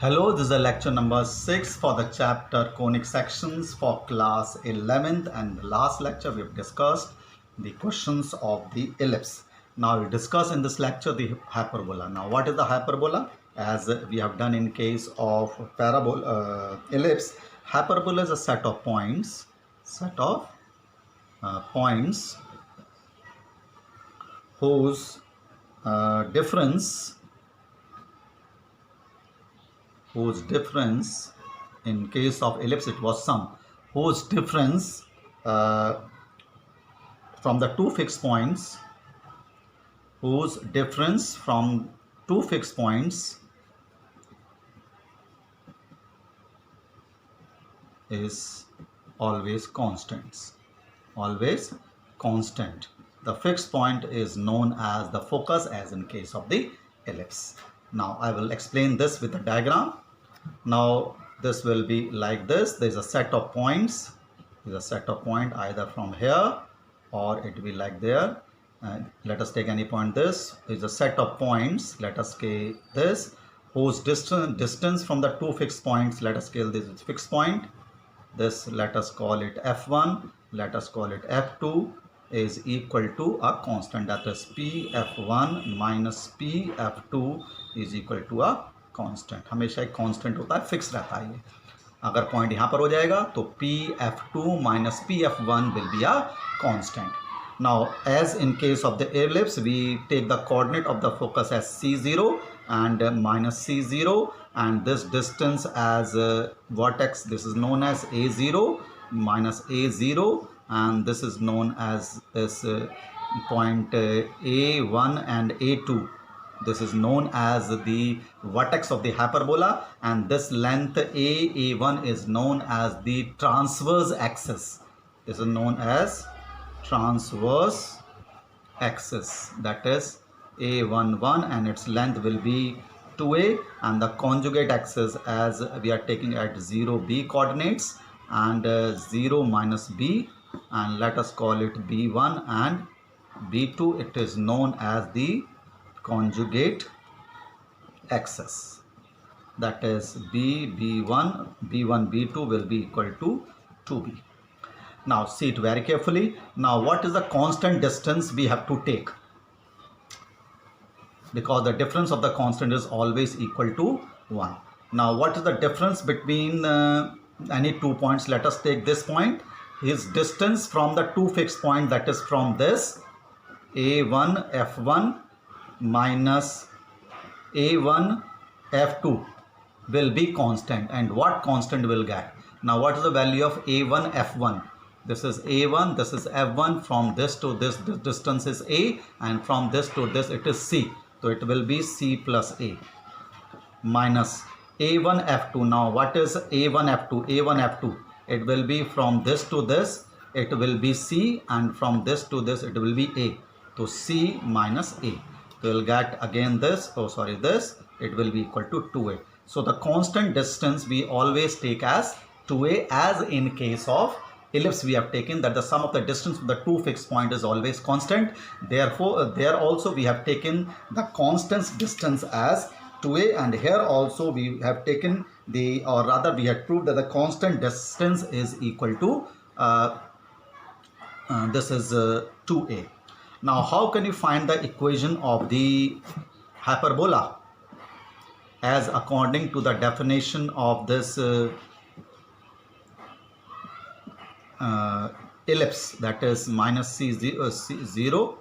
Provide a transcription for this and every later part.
Hello, this is a lecture number 6 for the chapter conic sections for class 11th, and the last lecture we have discussed the questions of the ellipse. Now we discuss in this lecture the hyperbola. Now what is the hyperbola? As we have done in case of ellipse, hyperbola is a set of points whose difference in case of ellipse it was sum, whose difference from the two fixed points is always constant. The fixed point is known as the focus, as in case of the ellipse. Now I will explain this with a diagram. Now this will be like this. There is a set of points. Either from here or it will be like there. Let us take any point. This is a set of points. Let us scale this, whose distance from the two fixed points. Let us scale this with fixed point. This, let us call it F1. Let us call it F2 is equal to a constant, that is Pf1 minus Pf2 is equal to a constant. हमेशा एक constant होता है, fix रहता है ये. अगर point यहाँ पर हो जाएगा तो Pf2 minus Pf1 will be a constant. Now as in case of the ellipse, we take the coordinate of the focus as C0 and minus C0, and this distance as vertex, this is known as A0 minus A0, and this is known as this point A1 and A2. This is known as the vertex of the hyperbola, and this length A1 is known as the transverse axis. This is known as transverse axis, that is A11, and its length will be 2a, and the conjugate axis, as we are taking at 0b coordinates and 0 minus b, and let us call it b1 and b2, it is known as the conjugate axis, that is b1 b2 will be equal to 2b. Now see it very carefully. Now what is the constant distance we have to take? Because the difference of the constant is always equal to 1. Now what is the difference between any 2 points? Let us take this point. His distance from the two fixed point, that is from this A1 F1 minus A1 F2 will be constant. And what constant will get? Now what is the value of A1 F1? This is A1, this is F1, from this to this distance is A, and from this to this it is C. So it will be C plus A minus A1 F2. Now what is A1 F2? A1 F2, it will be from this to this, it will be C, and from this to this it will be A. So C minus A. We will get again this, this, it will be equal to 2A. So the constant distance we always take as 2A, as in case of ellipse we have taken that the sum of the distance of the two fixed point is always constant. Therefore there also we have taken the constant distance as 2a, and here also we have taken the, or rather we have proved that the constant distance is equal to this is 2a. Now how can you find the equation of the hyperbola? As according to the definition of this ellipse, that is minus C0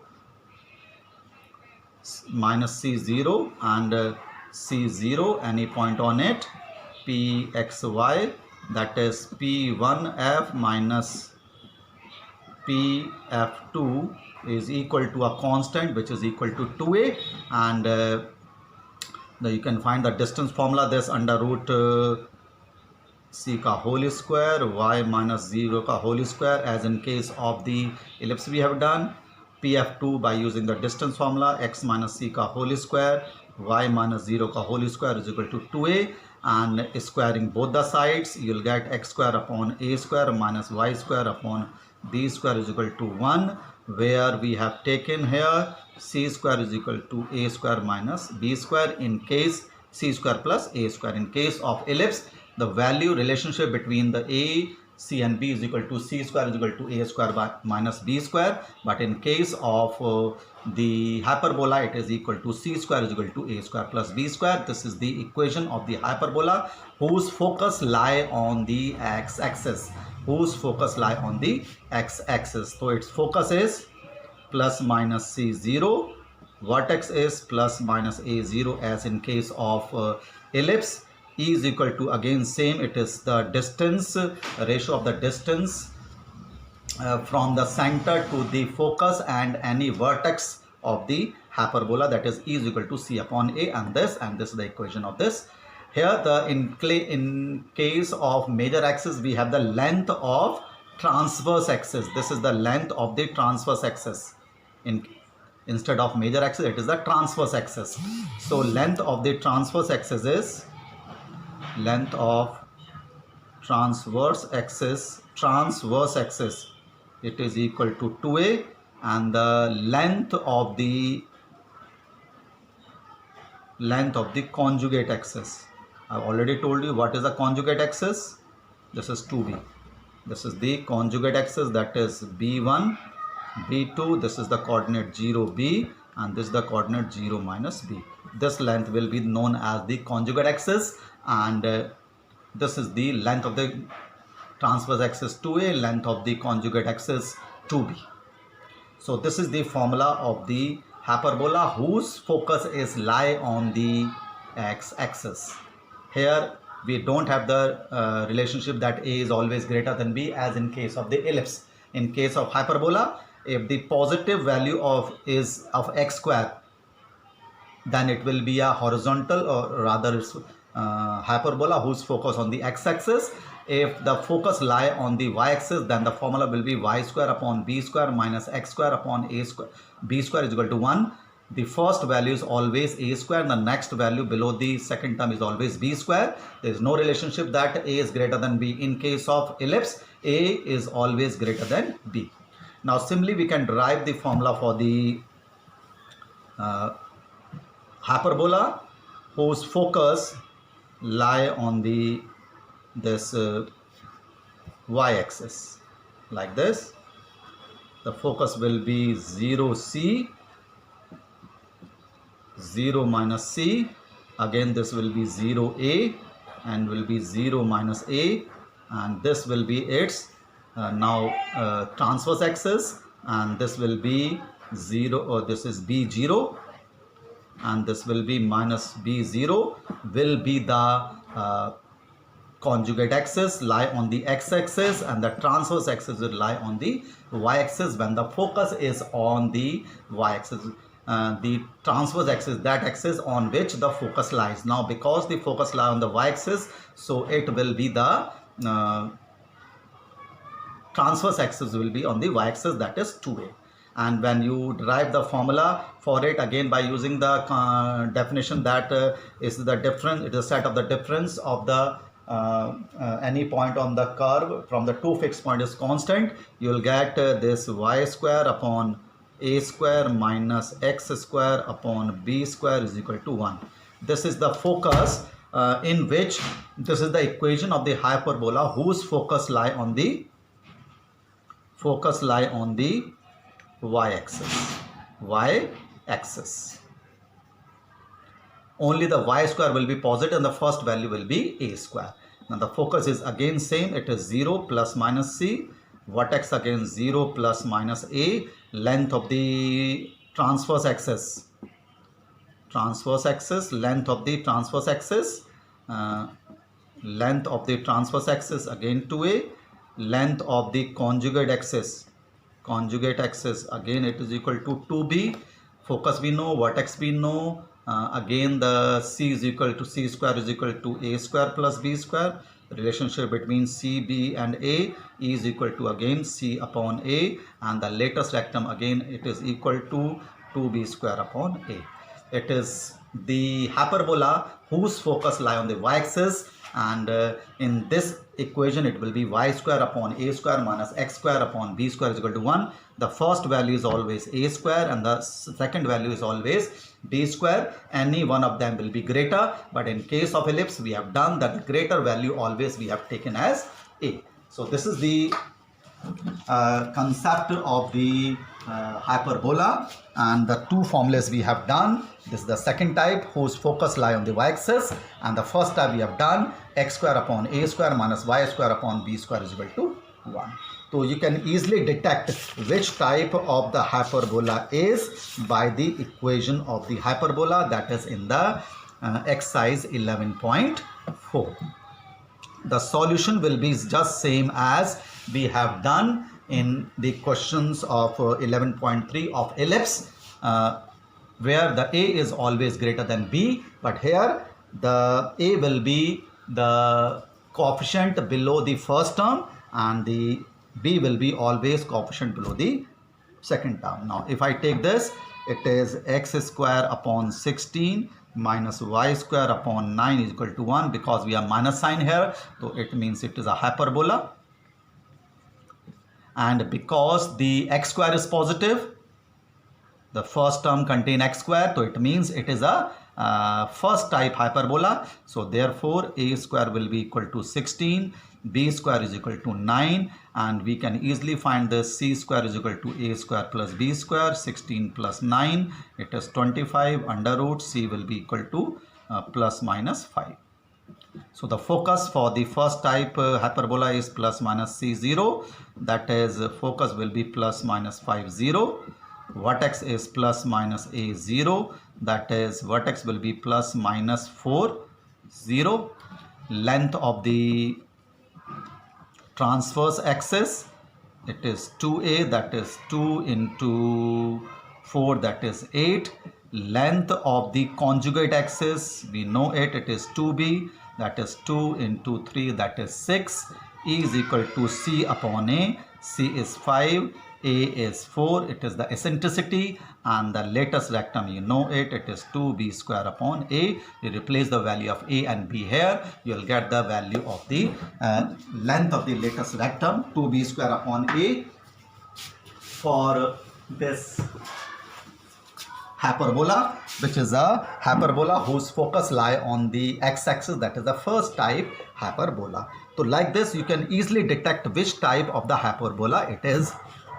minus C0 and C0, any point on it, Pxy, that is P1F minus Pf2 is equal to a constant which is equal to 2a, and you can find the distance formula, this under root c ka whole square y minus 0 ka whole square, as in case of the ellipse we have done. Pf2 by using the distance formula, x minus c ka whole square y minus 0 ka whole square is equal to 2a, and squaring both the sides you will get x square upon a square minus y square upon b square is equal to 1, where we have taken here c square is equal to a square minus b square in case c square plus a square. In case of ellipse, the value relationship between the a, c and b is equal to c square is equal to a square by minus b square. But in case of the hyperbola, it is equal to c square is equal to a square plus b square. This is the equation of the hyperbola whose focus lie on the x-axis. Whose focus lie on the x-axis. So its focus is plus minus c0, vertex is plus minus a0, as in case of ellipse. E is equal to, again same, it is the distance, ratio of the distance from the center to the focus and any vertex of the hyperbola, that is E is equal to c upon a, and this is the equation of this. Here in case of major axis, we have the length of transverse axis. This is the length of the transverse axis. Instead of major axis, it is the transverse axis. So length of the transverse axis is length of transverse axis, it is equal to 2a, and the length of the conjugate axis. I've already told you what is the conjugate axis. This is 2b. This is the conjugate axis, that is b1, b2. This is the coordinate 0b, and this is the coordinate 0 minus b. This length will be known as the conjugate axis, and this is the length of the transverse axis 2a, length of the conjugate axis 2b. So this is the formula of the hyperbola whose focus is lie on the x-axis. Here we don't have the relationship that a is always greater than b, as in case of the ellipse. In case of hyperbola, if the positive value of x square, then it will be a horizontal, or rather it's hyperbola whose focus on the x-axis. If the focus lie on the y-axis, then the formula will be y square upon b square minus x square upon a square. B square is equal to 1. The first value is always a square, and the next value below the second term is always b square. There is no relationship that a is greater than b. In case of ellipse, a is always greater than b. Now similarly, we can derive the formula for the hyperbola whose focus lie on this y-axis, like this. The focus will be 0c, 0 minus c, again this will be 0a, and will be 0 minus a, and this will be its transverse axis, and this will be 0, or this is b0, and this will be minus b0, will be the conjugate axis, lie on the x-axis, and the transverse axis will lie on the y-axis when the focus is on the y-axis. The transverse axis, that axis on which the focus lies. Now because the focus lies on the y-axis, so it will be the transverse axis will be on the y-axis, that is 2a. And when you derive the formula for it, again by using the definition that is the difference, it is a set of the difference of the any point on the curve from the two fixed point is constant, you will get this y square upon a square minus x square upon b square is equal to 1. This is the focus in which this is the equation of the hyperbola whose focus lie on the y-axis. Only the y square will be positive and the first value will be a square. Now the focus is again same, it is 0 plus minus c, vertex again 0 plus minus a, length of the transverse axis, length of the transverse axis, again 2a, length of the conjugate axis, again it is equal to 2b, focus we know, vertex we know, again the c is equal to c square is equal to a square plus b square, relationship between c, b and a, e is equal to again c upon a, and the latest rectum again it is equal to 2b square upon a. It is the hyperbola whose focus lie on the y-axis, and in this equation it will be y square upon a square minus x square upon b square is equal to 1. The first value is always a square and the second value is always d square, any one of them will be greater, but in case of ellipse we have done that the greater value always we have taken as a. So this is the concept of the hyperbola, and the two formulas we have done. This is the second type whose focus lie on the y-axis, and the first type we have done x square upon a square minus y square upon b square is equal to 1. So you can easily detect which type of the hyperbola is by the equation of the hyperbola that is in the exercise 11.4. The solution will be just same as we have done in the questions of 11.3 of ellipse, where the a is always greater than b, but here the a will be the coefficient below the first term and the b will be always coefficient below the second term. Now if I take this, it is x square upon 16 minus y square upon 9 is equal to 1, because we have minus sign here, so it means it is a hyperbola. And because the x square is positive, the first term contain x square, so it means it is a first type hyperbola. So therefore a square will be equal to 16, b square is equal to 9, and we can easily find this c square is equal to a square plus b square. 16 plus 9, it is 25, under root c will be equal to plus minus 5. So the focus for the first type hyperbola is plus minus c0, that is focus will be plus minus 5 0. Vertex is plus minus a0, that is vertex will be plus minus 4 0. Length of the transverse axis, it is 2a, that is 2 into 4, that is 8. Length of the conjugate axis, we know it is 2b, that is 2 into 3, that is 6. E is equal to c upon a, c is 5, a is 4, it is the eccentricity, and the latest rectum, you know it is 2b square upon a. You replace the value of a and b here, you will get the value of the length of the latest rectum, 2b square upon a, for this hyperbola, which is a hyperbola whose focus lie on the x-axis, that is the first type hyperbola. So like this you can easily detect which type of the hyperbola it is.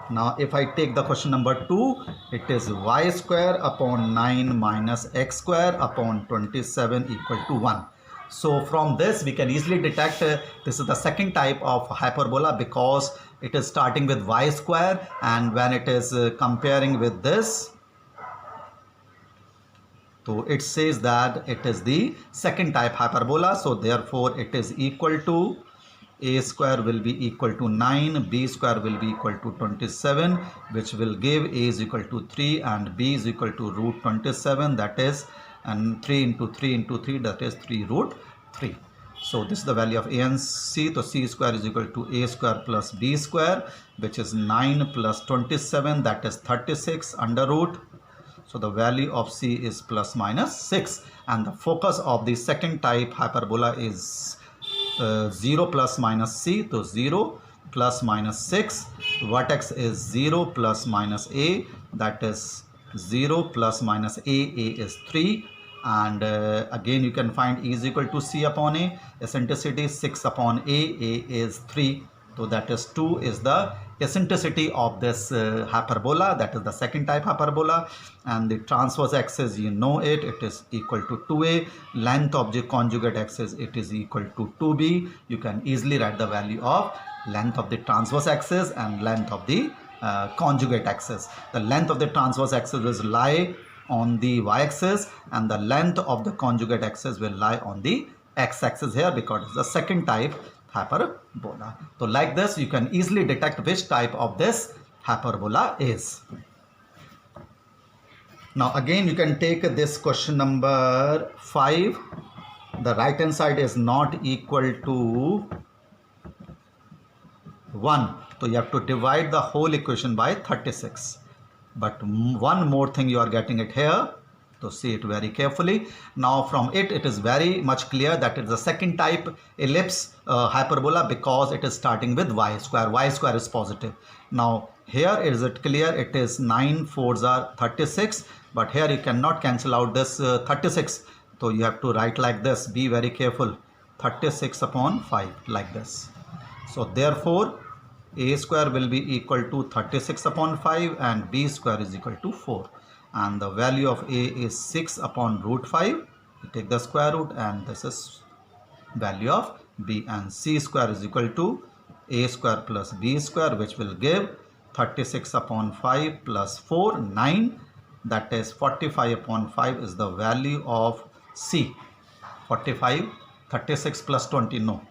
Now if I take the question number 2, it is y square upon 9 minus x square upon 27 equal to 1. So from this we can easily detect this is the second type of hyperbola, because it is starting with y square, and when it is comparing with this, so it says that it is the second type hyperbola. So therefore it is equal to a square will be equal to 9, b square will be equal to 27, which will give a is equal to 3 and b is equal to root 27, that is, and 3 into 3 into 3, that is 3 root 3. So this is the value of a and c. So c square is equal to a square plus b square, which is 9 plus 27, that is 36, under root. So the value of c is plus minus 6, and the focus of the second type hyperbola is 0 plus minus c, so 0 plus minus 6. Vertex is 0 plus minus a, that is 0 plus minus a is 3, and again you can find e is equal to c upon a. Eccentricity 6 upon a is 3, so that is 2 is the eccentricity of this hyperbola, that is the second type hyperbola. And the transverse axis, you know it is equal to 2a. Length of the conjugate axis, it is equal to 2b. You can easily write the value of length of the transverse axis and length of the conjugate axis. The length of the transverse axis will lie on the y-axis, and the length of the conjugate axis will lie on the x-axis here, because it's the second type hyperbola. So like this you can easily detect which type of this hyperbola is. Now again you can take this question number 5. The right hand side is not equal to 1, so you have to divide the whole equation by 36. But one more thing you are getting it here, so see it very carefully. Now from it is very much clear that it is the second type ellipse hyperbola, because it is starting with y square. Y square is positive. Now here is it clear, it is 9 4s are 36, but here you cannot cancel out this 36. So you have to write like this. Be very careful. 36 upon 5 like this. So therefore a square will be equal to 36 upon 5 and b square is equal to 4. And the value of a is 6 upon root 5. You take the square root and this is value of b, and c square is equal to a square plus b square, which will give 36 upon 5 plus 4, 9. That is 45 upon 5 is the value of c. 45, 36 plus 20, no.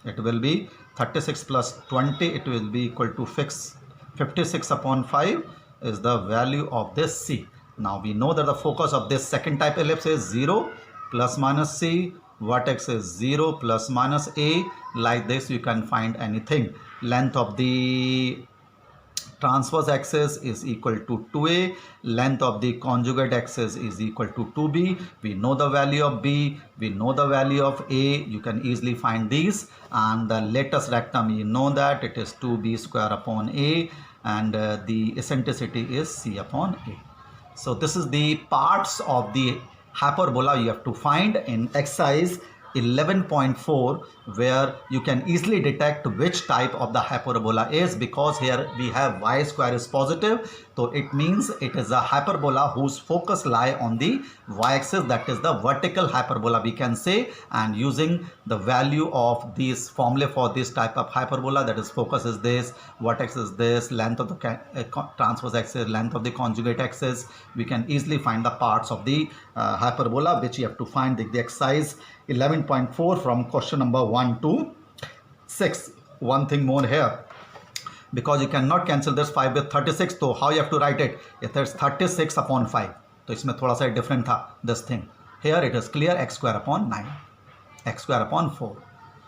It will be 36 plus 20, it will be equal to 56 upon 5 is the value of this c. Now we know that the focus of this second type ellipse is 0 plus minus c, vertex is 0 plus minus a. Like this you can find anything. Length of the transverse axis is equal to 2a, length of the conjugate axis is equal to 2b. We know the value of b, we know the value of a, you can easily find these. And the latest rectum, you know that it is 2b square upon a, and the eccentricity is c upon a. So this is the parts of the hyperbola you have to find in exercise 11.4, where you can easily detect which type of the hyperbola is, because here we have y square is positive, so it means it is a hyperbola whose focus lie on the y-axis, that is the vertical hyperbola we can say. And using the value of these formula for this type of hyperbola, that is focus is this, vertex is this, length of the transverse axis, length of the conjugate axis, we can easily find the parts of the hyperbola, which you have to find the exercise 11.4 from question number 1 to 6. One thing more here, because you cannot cancel this 5 with 36, so how you have to write it? It is 36 upon 5. तो इसमें थोड़ा सा different था this thing. Here it is clear, x square upon 9, x square upon 4.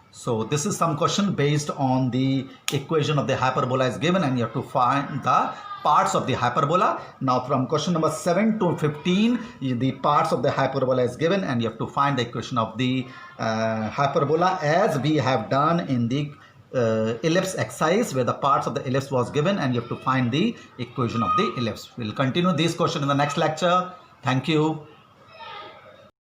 So this is some question based on the equation of the hyperbola is given, and you have to find the parts of the hyperbola. Now from question number 7 to 15, the parts of the hyperbola is given, and you have to find the equation of the hyperbola as we have done in the ellipse exercise, where the parts of the ellipse was given and you have to find the equation of the ellipse. We'll continue this question in the next lecture. Thank you.